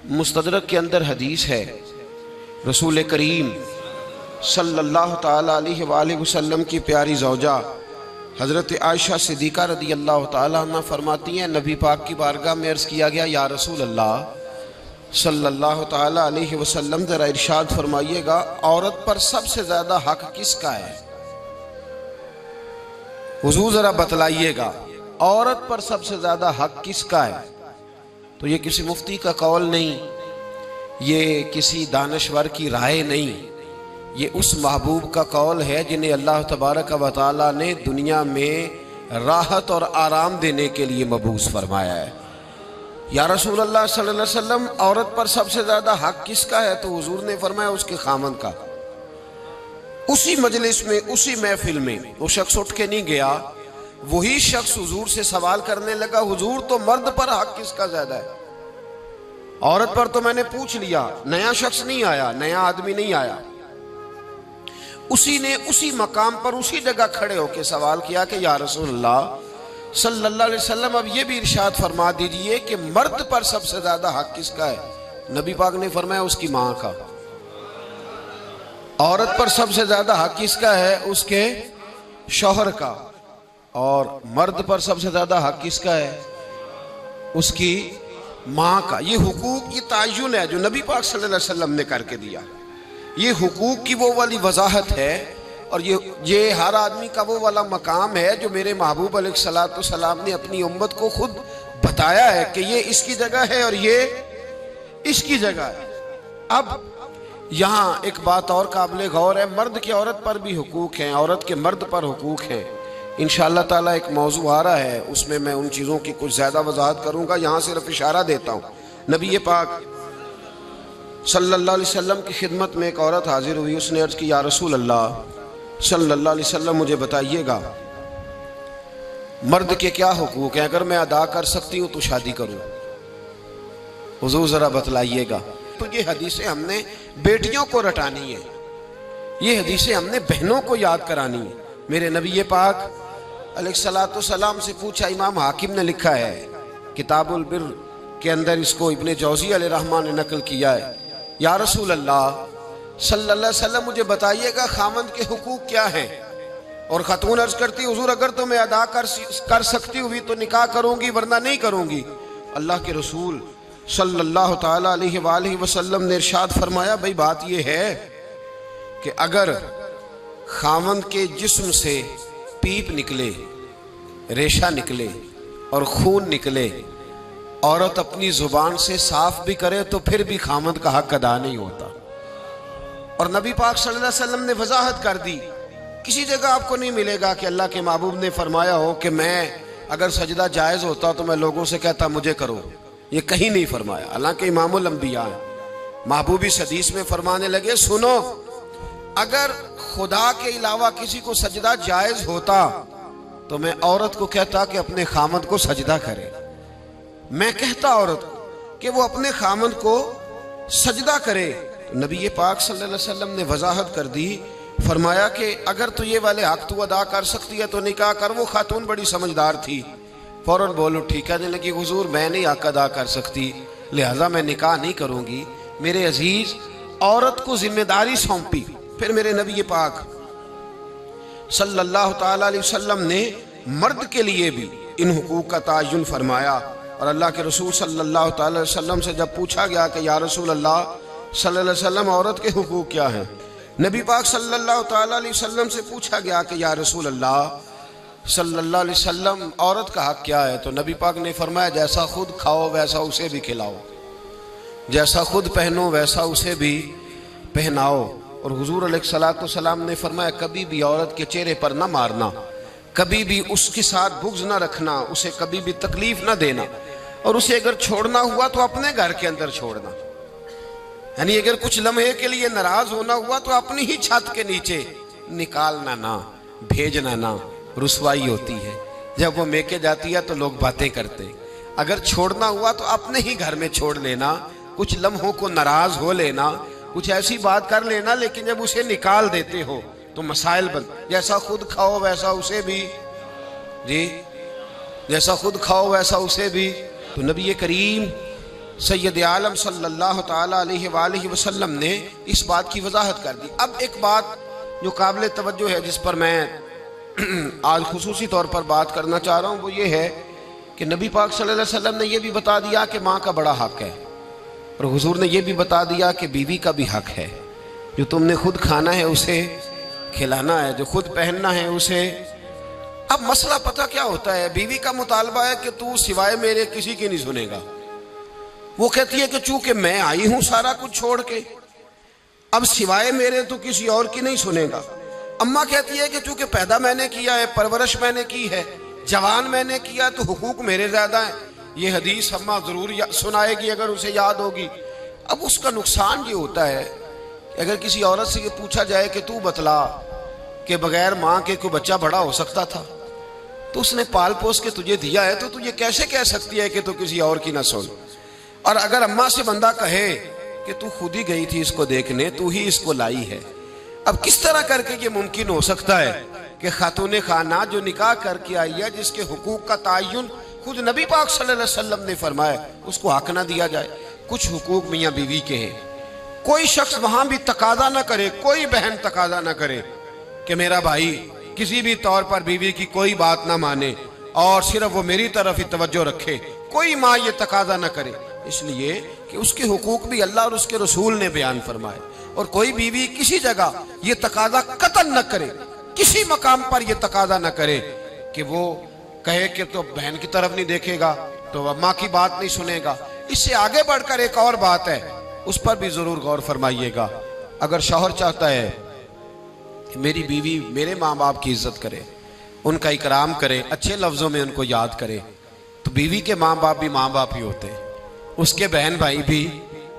مستدرک کے اندر حدیث ہے، رسول کریم صلی اللہ تعالیٰ علیہ وآلہ وسلم کی پیاری زوجہ حضرت عائشہ صدیقہ رضی اللہ تعالیٰ عنہ فرماتی ہیں، نبی پاک کی بارگاہ میں عرض کیا گیا، یا رسول اللہ صلی اللہ تعالیٰ علیہ وسلم ذرا ارشاد فرمائیے گا، عورت پر سب سے زیادہ حق کس کا ہے؟ حضور ذرا بتلائیے گا، عورت پر سب سے زیادہ حق کس کا ہے؟ تو یہ کسی مفتی کا قول نہیں، یہ کسی دانشور کی رائے نہیں، یہ اس محبوب کا قول ہے جنہیں اللہ تبارک و تعالیٰ نے دنیا میں راحت اور آرام دینے کے لیے مبعوث فرمایا ہے۔ یا رسول اللہ صلی اللہ علیہ وسلم عورت پر سب سے زیادہ حق کس کا ہے؟ تو حضور نے فرمایا اس کے خامند کا۔ اسی مجلس میں، اسی محفل میں وہ شخص اٹھ کے نہیں گیا، وہی شخص حضور سے سوال کرنے لگا، حضور تو مرد پر حق کس کا زیادہ ہے؟ عورت پر تو میں نے پوچھ لیا، نیا شخص نہیں آیا، نیا آدمی نہیں آیا۔ اسی نے اسی مقام پر اسی جگہ کھڑے ہو کے سوال کیا کہ یا رسول اللہ صلی اللہ علیہ وسلم اب یہ بھی ارشاد فرما دیجئے کہ مرد پر سب سے زیادہ حق کس کا ہے؟ نبی پاک نے فرمایا اس کی ماں کا۔ عورت پر سب سے زیادہ حق کس کا ہے؟ اس کے شوہر کا۔ اور مرد پر سب سے زیادہ حق کس کا ہے؟ اس کی ماں کا۔ یہ حقوق کی تعین ہے جو نبی پاک صلی اللہ علیہ وسلم نے کر کے دیا۔ یہ حقوق کی وہ والی وضاحت ہے، اور یہ ہر آدمی کا وہ والا مقام ہے جو میرے محبوب علیہ الصلوۃ والسلام نے اپنی امت کو خود بتایا ہے کہ یہ اس کی جگہ ہے اور یہ اس کی جگہ ہے۔ اب یہاں ایک بات اور قابل غور ہے، مرد کی عورت پر بھی حقوق ہیں، عورت کے مرد پر حقوق ہیں۔ انشاءاللہ تعالیٰ ایک موضوع آ رہا ہے، اس میں ان چیزوں کی کچھ زیادہ وضاحت کروں گا، یہاں صرف اشارہ دیتا ہوں۔ نبی پاک صلی اللہ علیہ وسلم کی خدمت میں ایک عورت حاضر ہوئی، اس نے عرض کی، یا رسول اللہ صلی اللہ علیہ وسلم مجھے بتائیے گا مرد کے کیا حقوق ہیں، اگر میں ادا کر سکتی ہوں تو شادی کروں، حضور ذرا بتلائیے گا۔ تو یہ حدیثیں ہم نے بیٹیوں کو رٹانی ہے، یہ حدیثیں ہم نے بہنوں کو یاد کرانی ہے۔ میرے نبی پاک علیہ الصلوۃ والسلام سے پوچھا، امام حاکم نے لکھا ہے کتاب البر کے اندر، اس کو ابن جوزی علیہ الرحمن نے نقل کیا ہے، یا رسول اللہ صلی اللہ علیہ وسلم مجھے بتائیے گا خامند کے حقوق کیا ہیں؟ اور خاتون عرض کرتی، حضور اگر تو میں ادا کر سکتی ہوئی تو نکاح کروں گی، ورنہ نہیں کروں گی۔ اللہ کے رسول صلی اللہ تعالیٰ علیہ وآلہ وسلم نے ارشاد فرمایا، بھئی بات یہ ہے کہ اگر خامند کے جسم سے پیپ نکلے، ریشہ نکلے اور خون نکلے، عورت اپنی زبان سے صاف بھی کرے تو پھر بھی خامند کا حق ادا نہیں ہوتا۔ اور نبی پاک صلی اللہ علیہ وسلم نے وضاحت کر دی، کسی جگہ آپ کو نہیں ملے گا کہ اللہ کے محبوب نے فرمایا ہو کہ میں اگر سجدہ جائز ہوتا تو میں لوگوں سے کہتا مجھے کرو، یہ کہیں نہیں فرمایا۔ حالانکہ امام الانبیاء ہیں، محبوب اس حدیث میں فرمانے لگے، سنو اگر خدا کے علاوہ کسی کو سجدہ جائز ہوتا تو میں عورت کو کہتا کہ اپنے خامند کو سجدہ کرے، میں کہتا عورت کو کہ وہ اپنے خامند کو سجدہ کرے۔ نبی پاک صلی اللہ علیہ وسلم نے وضاحت کر دی، فرمایا کہ اگر تو یہ والے حق تو ادا کر سکتی ہے تو نکاح کر۔ وہ خاتون بڑی سمجھدار تھی، فوراً بولو ٹھیک ہے، لگی حضور میں نہیں حق ادا کر سکتی لہٰذا میں نکاح نہیں کروں گی۔ میرے عزیز، عورت کو ذمہ داری سونپی۔ پھر میرے نبی پاک صلی اللہ تعالیٰ علیہ وسلم نے مرد کے لیے بھی ان حقوق کا تعین فرمایا۔ اور اللہ کے رسول صلی اللہ تعالیٰ علیہ وسلم سے جب پوچھا گیا کہ یا رسول اللہ صلی اللہ علیہ وسلم عورت کے حقوق کیا ہیں، نبی پاک صلی اللہ تعالیٰ علیہ وسلم سے پوچھا گیا کہ یا رسول اللہ صلی اللہ علیہ وسلم عورت کا حق کیا ہے، تو نبی پاک نے فرمایا جیسا خود کھاؤ ویسا اسے بھی کھلاؤ، جیسا خود پہنو ویسا اسے بھی پہناؤ۔ اور حضور علیہ الصلوۃ والسلام نے فرمایا کبھی بھی عورت کے چہرے پر نہ مارنا، کبھی بھی اس کے ساتھ بغض نہ رکھنا، اسے کبھی بھی تکلیف نہ دینا، اور اسے اگر چھوڑنا ہوا تو اپنے گھر کے اندر چھوڑنا، یعنی اگر کچھ لمحے کے لیے ناراض ہونا ہوا تو اپنی ہی چھت کے نیچے نکالنا نہ، بھیجنا نہ، رسوائی ہوتی ہے جب وہ میکے جاتی ہے تو لوگ باتیں کرتے۔ اگر چھوڑنا ہوا تو اپنے ہی گھر میں چھوڑ لینا، کچھ لمحوں کو ناراض ہو لینا، کچھ ایسی بات کر لینا، لیکن جب اسے نکال دیتے ہو تو مسائل بن، جیسا خود کھاؤ ویسا اسے بھی، جی جیسا خود کھاؤ ویسا اسے بھی۔ تو نبی کریم سید عالم صلی اللہ تعالی علیہ وآلہ وسلم نے اس بات کی وضاحت کر دی۔ اب ایک بات جو قابل توجہ ہے، جس پر میں آج خصوصی طور پر بات کرنا چاہ رہا ہوں، وہ یہ ہے کہ نبی پاک صلی اللہ علیہ وسلم نے یہ بھی بتا دیا کہ ماں کا بڑا حق ہے، اور حضور نے یہ بھی بتا دیا کہ بیوی کا بھی حق ہے۔ جو تم نے خود کھانا ہے اسے کھلانا ہے، جو خود پہننا ہے اسے۔ اب مسئلہ پتہ کیا ہوتا ہے، بیوی کا مطالبہ ہے کہ تو سوائے میرے کسی کی نہیں سنے گا۔ وہ کہتی ہے کہ چونکہ میں آئی ہوں سارا کچھ چھوڑ کے، اب سوائے میرے تو کسی اور کی نہیں سنے گا۔ اماں کہتی ہے کہ چونکہ پیدا میں نے کیا ہے، پرورش میں نے کی ہے، جوان میں نے کیا، تو حقوق میرے زیادہ ہیں۔ یہ حدیث اماں ضرور سنائے گی اگر اسے یاد ہوگی۔ اب اس کا نقصان یہ ہوتا ہے کہ اگر کسی عورت سے یہ پوچھا جائے کہ تو بتلا کہ بغیر ماں کے کوئی بچہ بڑا ہو سکتا تھا، تو اس نے پال پوس کے تجھے دیا ہے، تو تجھے کیسے کہہ سکتی ہے کہ تو کسی اور کی نہ سن؟ اور اگر اماں سے بندہ کہے کہ تو خود ہی گئی تھی اس کو دیکھنے، تو ہی اس کو لائی ہے، اب کس طرح کر کے یہ ممکن ہو سکتا ہے کہ خاتون خانہ جو نکاح کر کے آئی ہے، جس کے حقوق کا تعین خود نبی پاک صلی اللہ علیہ وسلم نے فرمایا، اس کو حق نہ دیا جائے؟ کچھ حقوق میاں بیوی کے ہیں، کوئی شخص وہاں بھی تقاضا نہ کرے، کوئی بہن تقاضا نہ کرے کہ میرا بھائی کسی بھی طور پر بیوی کی کوئی بات نہ مانے اور صرف وہ میری طرف ہی توجہ رکھے، کوئی ماں یہ تقاضا نہ کرے، اس لیے کہ اس کے حقوق بھی اللہ اور اس کے رسول نے بیان فرمائے۔ اور کوئی بیوی کسی جگہ یہ تقاضا قطعاً نہ کرے، کسی مقام پر یہ تقاضا نہ کرے کہ وہ کہے کہ تو بہن کی طرف نہیں دیکھے گا، تو ماں کی بات نہیں سنے گا۔ اس سے آگے بڑھ کر ایک اور بات ہے، اس پر بھی ضرور غور فرمائیے گا۔ اگر شوہر چاہتا ہے کہ میری بیوی میرے ماں باپ کی عزت کرے، ان کا اکرام کرے، اچھے لفظوں میں ان کو یاد کرے، تو بیوی کے ماں باپ بھی ماں باپ ہی ہوتے ہیں، اس کے بہن بھائی بھی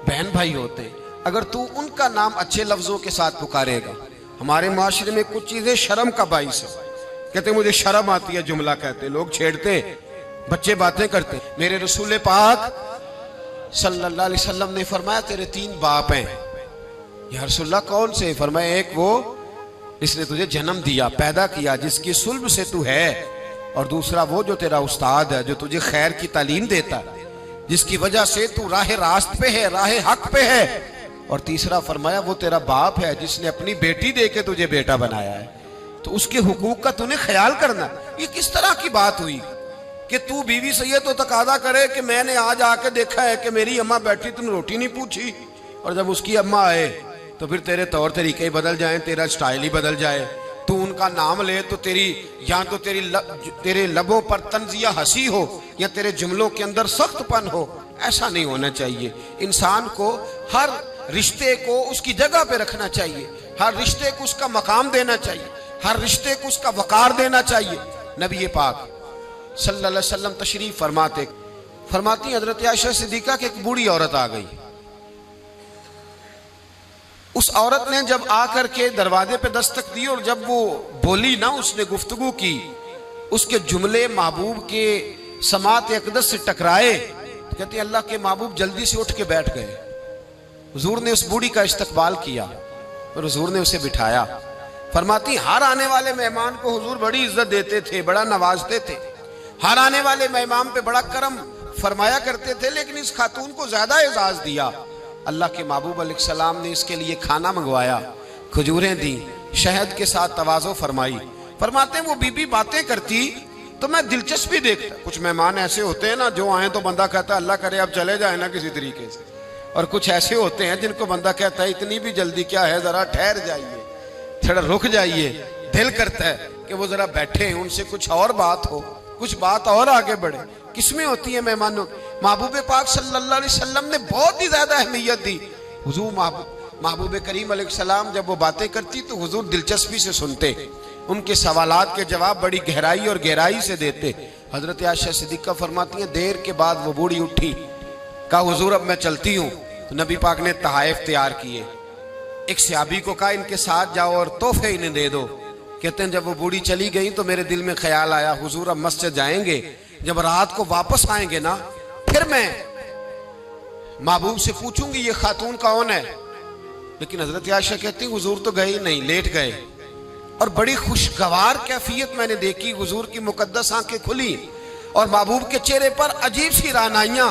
بہن بھائی ہوتے ہیں۔ اگر تو ان کا نام اچھے لفظوں کے ساتھ پکارے گا، ہمارے معاشرے میں کچھ چیزیں شرم کا باعث ہے، کہتے مجھے شرم آتی ہے جملہ کہتے، لوگ چھیڑتے، بچے باتیں کرتے۔ میرے رسول پاک صلی اللہ علیہ وسلم نے فرمایا تیرے 3 باپ ہیں۔ یا رسول اللہ کون سے؟ فرمایا ایک وہ جس نے تجھے جنم دیا، پیدا کیا، جس کی صلب سے تو ہے، اور دوسرا وہ جو تیرا استاد ہے، جو تجھے خیر کی تعلیم دیتا ہے، جس کی وجہ سے تو راہ راست پہ ہے، راہ حق پہ ہے، اور تیسرا فرمایا وہ تیرا باپ ہے جس نے اپنی بیٹی دے کے تجھے بیٹا بنایا ہے، تو اس کے حقوق کا تو نے خیال کرنا۔ یہ کس طرح کی بات ہوئی کہ تو بیوی سے یہ تو تقاضا کرے کہ میں نے آج آ کے دیکھا ہے کہ میری اماں بیٹھی، تم نے روٹی نہیں پوچھی، اور جب اس کی اماں آئے تو پھر تیرے طور طریقے ہی بدل جائیں، تیرا سٹائل ہی بدل جائے، تو ان کا نام لے تو تیرے لبوں پر طنزیہ ہنسی ہو یا تیرے جملوں کے اندر سخت پن ہو۔ ایسا نہیں ہونا چاہیے۔ انسان کو ہر رشتے کو اس کی جگہ پہ رکھنا چاہیے، ہر رشتے کو اس کا مقام دینا چاہیے، ہر رشتے کو اس کا وقار دینا چاہیے۔ نبی پاک صلی اللہ علیہ وسلم تشریف فرماتی حضرت عائشہ صدیقہ کہ ایک بوڑھی عورت آ گئی۔ اس عورت نے جب آ کر کے دروازے پہ دستک دی اور جب وہ بولی نا، اس نے گفتگو کی، اس کے جملے محبوب کے سماعت اقدس سے ٹکرائے، کہتے ہیں اللہ کے محبوب جلدی سے اٹھ کے بیٹھ گئے۔ حضور نے اس بوڑھی کا استقبال کیا اور حضور نے اسے بٹھایا۔ فرماتی ہر آنے والے مہمان کو حضور بڑی عزت دیتے تھے، بڑا نوازتے تھے، ہر آنے والے مہمان پہ بڑا کرم فرمایا کرتے تھے، لیکن اس خاتون کو زیادہ اعزاز دیا۔ اللہ کے محبوب علیہ السلام نے اس کے لیے کھانا منگوایا، کھجوریں دیں، شہد کے ساتھ تواضع فرمائی۔ فرماتے ہیں وہ بی بی باتیں کرتی تو میں دلچسپی دیکھتا۔ کچھ مہمان ایسے ہوتے ہیں نا جو آئیں تو بندہ کہتا ہے اللہ کرے اب چلے جائیں نا کسی طریقے سے، اور کچھ ایسے ہوتے ہیں جن کو بندہ کہتا ہے اتنی بھی جلدی کیا ہے، ذرا ٹھہر جائیے، تھوڑا رک جائیے۔ دل کرتا ہے کہ وہ ذرا بیٹھیں، ان سے کچھ اور بات ہو، کچھ بات اور آگے بڑھے۔ کس میں ہوتی ہے مہمانوں؟ محبوب پاک صلی اللہ علیہ وسلم نے بہت ہی زیادہ اہمیت دی۔ حضور محبوب کریم علیہ السلام جب وہ باتیں کرتی تو حضور دلچسپی سے سنتے، ان کے سوالات کے جواب بڑی گہرائی اور گہرائی سے دیتے۔ حضرت عائشہ صدیقہ فرماتی ہیں دیر کے بعد وہ بوڑھی اٹھی، کہا حضور اب میں چلتی ہوں۔ تو نبی پاک نے تحائف تیار کیے، ایک صحابی کو کہا ان کے ساتھ جاؤ اور تحفے انہیں دے دو۔ کہتے ہیں جب وہ بوڑھی چلی گئی تو میرے دل میں خیال آیا حضور اب مسجد جائیں گے، جب رات کو واپس آئیں گے نا پھر میں محبوب سے پوچھوں گی یہ خاتون کون ہے۔ لیکن حضرت عائشہ کہتی حضور تو گئے ہی نہیں، لیٹ گئے، اور بڑی خوشگوار کیفیت میں نے دیکھی، حضور کی مقدس آنکھیں کھلی اور محبوب کے چہرے پر عجیب سی رعنائیاں